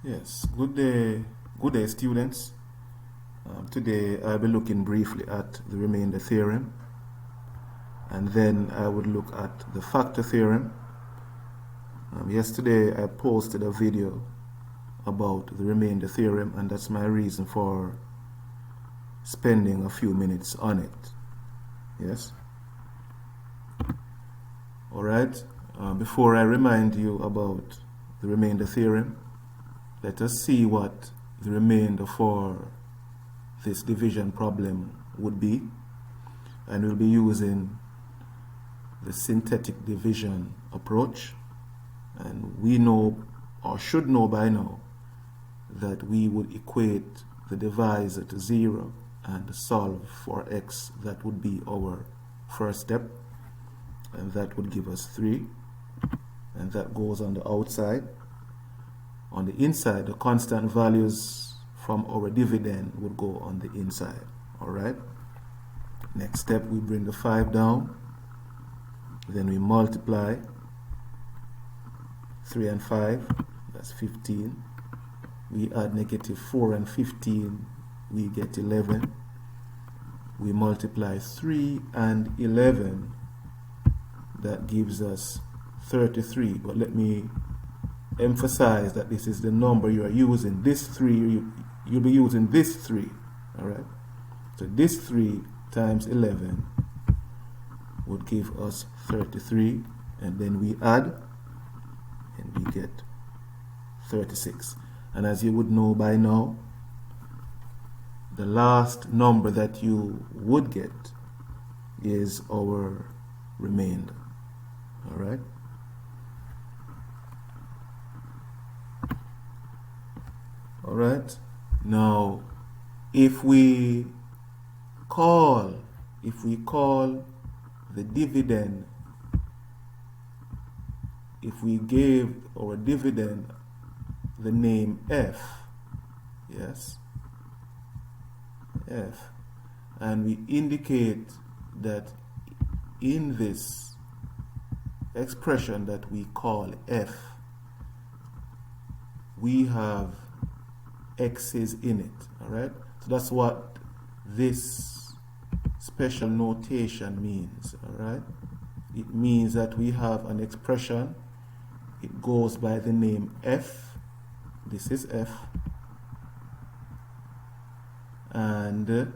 Yes, good day students. Today I'll be looking briefly at the remainder theorem, and then I would look at the factor theorem. Yesterday I posted a video about the remainder theorem, and that's my reason for spending a few minutes on it. Yes? Alright, before I remind you about the remainder theorem, let us see what the remainder for this division problem would be, and we'll be using the synthetic division approach. And we know, or should know by now, that we would equate the divisor to 0 and solve for x. That would be our first step, and that would give us 3, and that goes on the outside. On the inside, the constant values from our dividend would go on the inside. Alright? Next step, we bring the 5 down. Then we multiply 3 and 5, that's 15. We add negative 4 and 15, we get 11. We multiply 3 and 11, that gives us 33. But let me emphasize that this is the number you are using. This 3, you'll be using this 3. Alright? So this 3 times 11 would give us 33, and then we add, and we get 36. And as you would know by now, the last number that you would get is our remainder. Alright? Alright, now if we call the dividend, if we gave our dividend the name f, yes, f, and we indicate that in this expression that we call f, we have x's in it. Alright, so that's what this special notation means. Alright, it means that we have an expression, it goes by the name f, this is f, and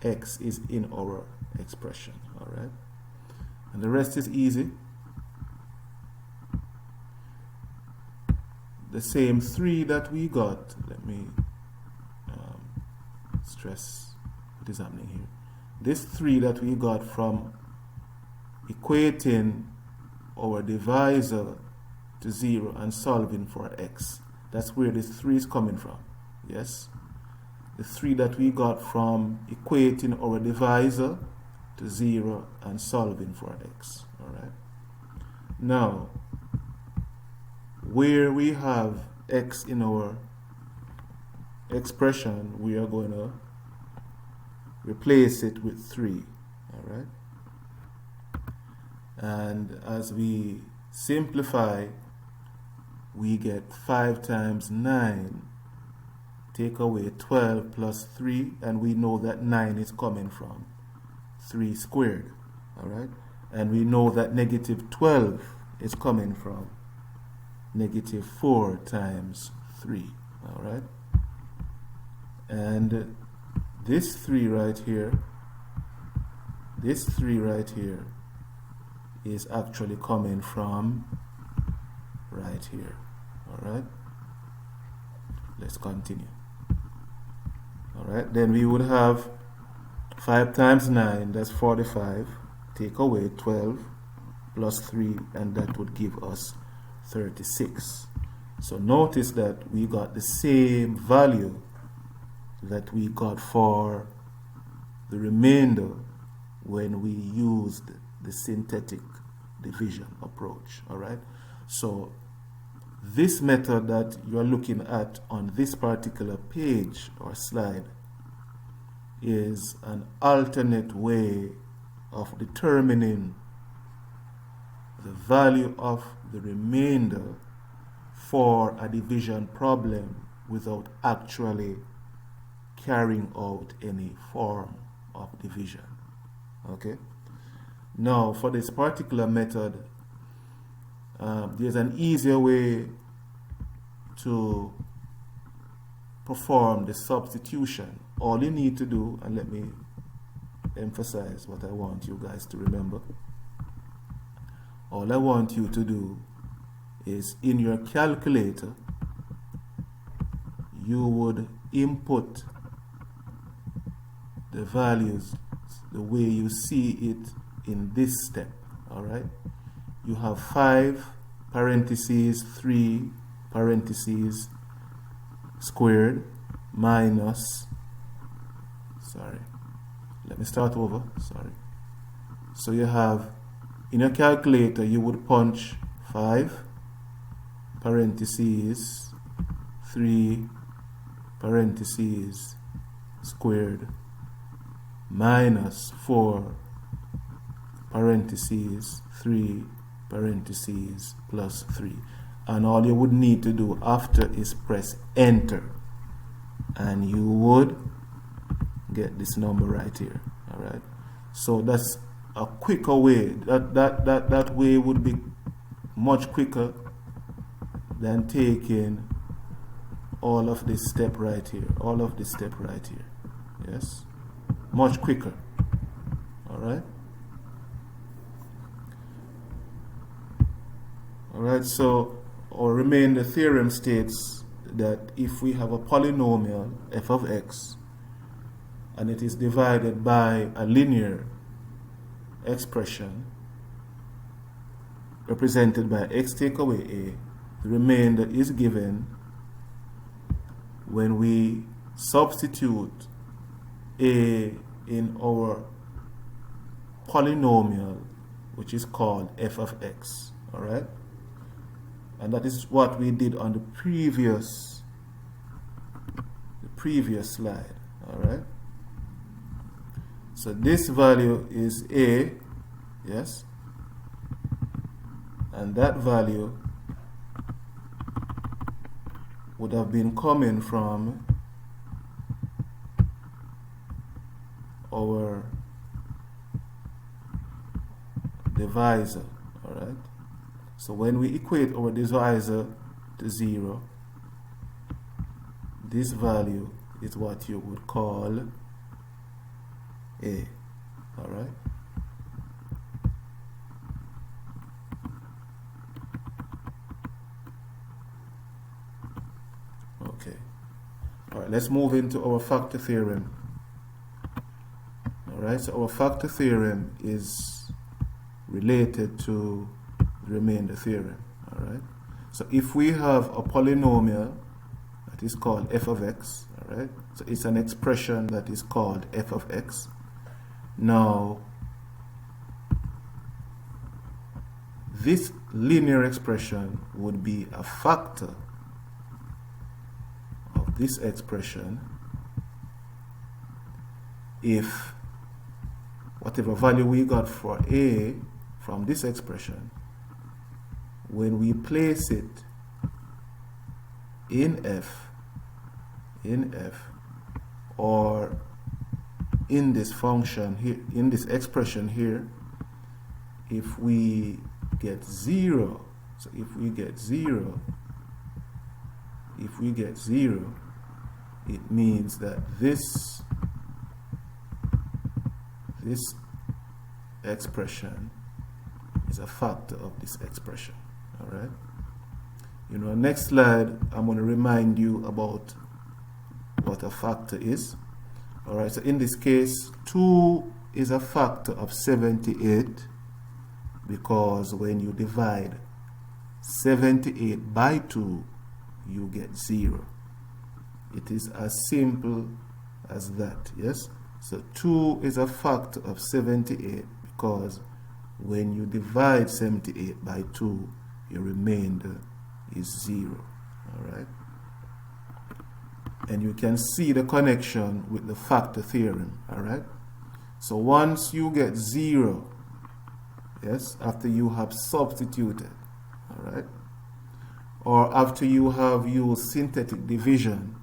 x is in our expression. Alright, and the rest is easy. The same 3 that we got, let me stress what is happening here. This 3 that we got from equating our divisor to 0 and solving for x, that's where this 3 is coming from. Yes, the 3 that we got from equating our divisor to 0 and solving for x. Alright, now where we have x in our expression, we are going to replace it with 3. Alright, and as we simplify, we get 5 times 9, take away 12 plus 3, and we know that 9 is coming from 3 squared. Alright, and we know that negative 12 is coming from negative 4 times 3. Alright, and this 3 right here, is actually coming from right here. Alright, let's continue. Alright, then we would have 5 times 9, that's 45, take away 12 plus 3, and that would give us 36. So notice that we got the same value that we got for the remainder when we used the synthetic division approach. Alright, so this method that you are looking at on this particular page or slide is an alternate way of determining the value of the remainder for a division problem without actually carrying out any form of division. Okay. Now, for this particular method, there's an easier way to perform the substitution. All you need to do, and let me emphasize what I want you guys to remember. All I want you to do is, in your calculator, you would input the values the way you see it in this step. All right, you have 5 parentheses 3 parentheses squared minus, sorry, let me start over, sorry. So you have, in your calculator, you would punch 5 parentheses 3 parentheses squared minus 4 parentheses 3 parentheses plus 3, and all you would need to do after is press enter, and you would get this number right here. All right, so that's a quicker way. That way would be much quicker than taking all of this step right here, all of this step right here. Yes, much quicker. All right. All right, so our remainder theorem states that if we have a polynomial f of x and it is divided by a linear expression represented by x take away a, the remainder is given when we substitute a in our polynomial, which is called f of x. All right, and that is what we did on the previous slide. All right, so this value is a, yes, and that value would have been coming from our divisor. All right, so when we equate our divisor to 0, this value is what you would call a. All right, okay. All right, let's move into our factor theorem. All right, so our factor theorem is related to the remainder theorem. All right, so if we have a polynomial that is called f of x, all right, so it's an expression that is called f of x. Now, this linear expression would be a factor of this expression if whatever value we got for a from this expression, when we place it in f, or in this function here, in this expression here, if we get 0, so if we get 0, it means that this expression is a factor of this expression. All right, you know, next slide I'm going to remind you about what a factor is. All right, so in this case 2 is a factor of 78 because when you divide 78 by 2 you get 0. It is as simple as that. Yes, so 2 is a factor of 78 because when you divide 78 by 2, your remainder is 0. All right, and you can see the connection with the factor theorem. All right, so once you get 0, yes, after you have substituted, all right, or after you have used synthetic division,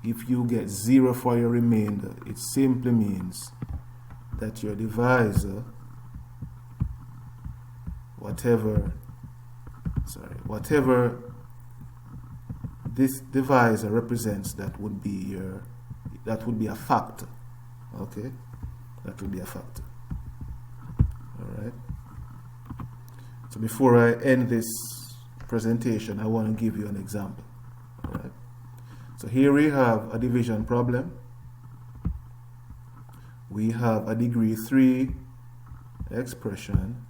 if you get 0 for your remainder, it simply means that your divisor, whatever this divisor represents, that would be a factor. Okay, that would be a factor. All right. So before I end this presentation, I want to give you an example. All right. So here we have a division problem. We have a degree 3 expression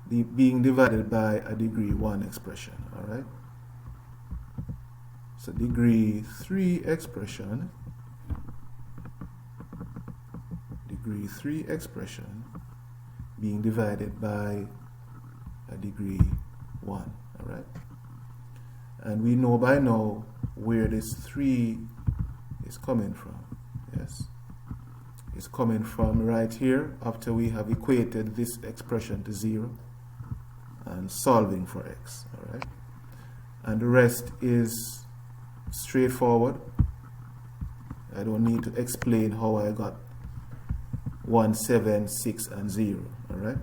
being divided by a degree 1 expression. All right. So degree 3 expression being divided by a degree 1. All right. And we know by now where this 3 is coming from. Yes, it's coming from right here after we have equated this expression to 0 and solving for x. All right. And the rest is straightforward. I don't need to explain how I got 1, 7, 6, and 0. All right.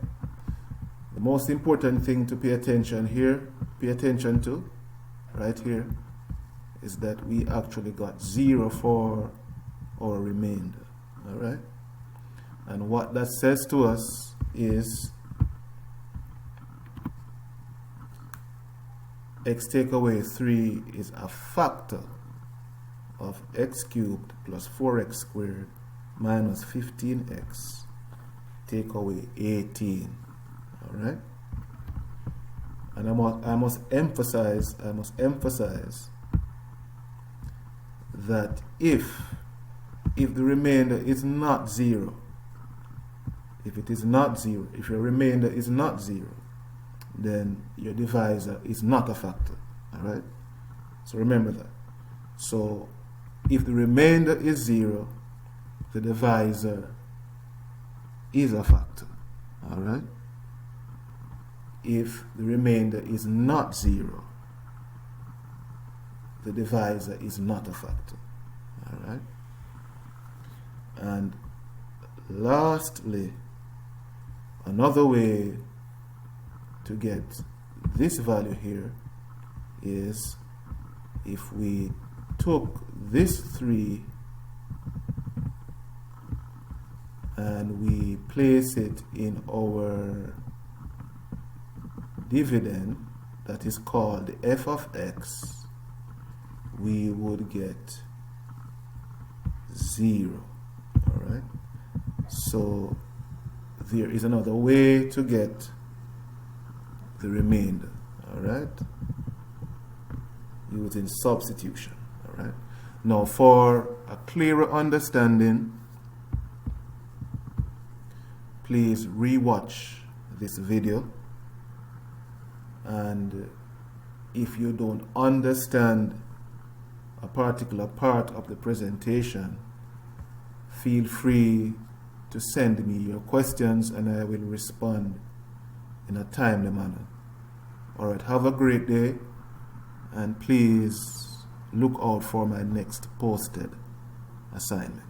The most important thing to pay attention to right here is that we actually got 0 for our remainder. All right. And what that says to us is x take away 3 is a factor of x cubed plus 4x squared minus 15x take away 18. All right. And I must emphasize that if the remainder is not 0, if your remainder is not 0, then your divisor is not a factor. All right. So remember that. So if the remainder is 0, the divisor is a factor. All right. If the remainder is not 0, the divisor is not a factor. All right. And lastly, another way to get this value here is if we took this 3 and we place it in our dividend that is called f of x, we would get 0. All right. So there is another way to get the remainder. All right. Using substitution. All right. Now, for a clearer understanding, please rewatch this video. And if you don't understand a particular part of the presentation, feel free to send me your questions and I will respond in a timely manner. All right, have a great day, and please look out for my next posted assignment.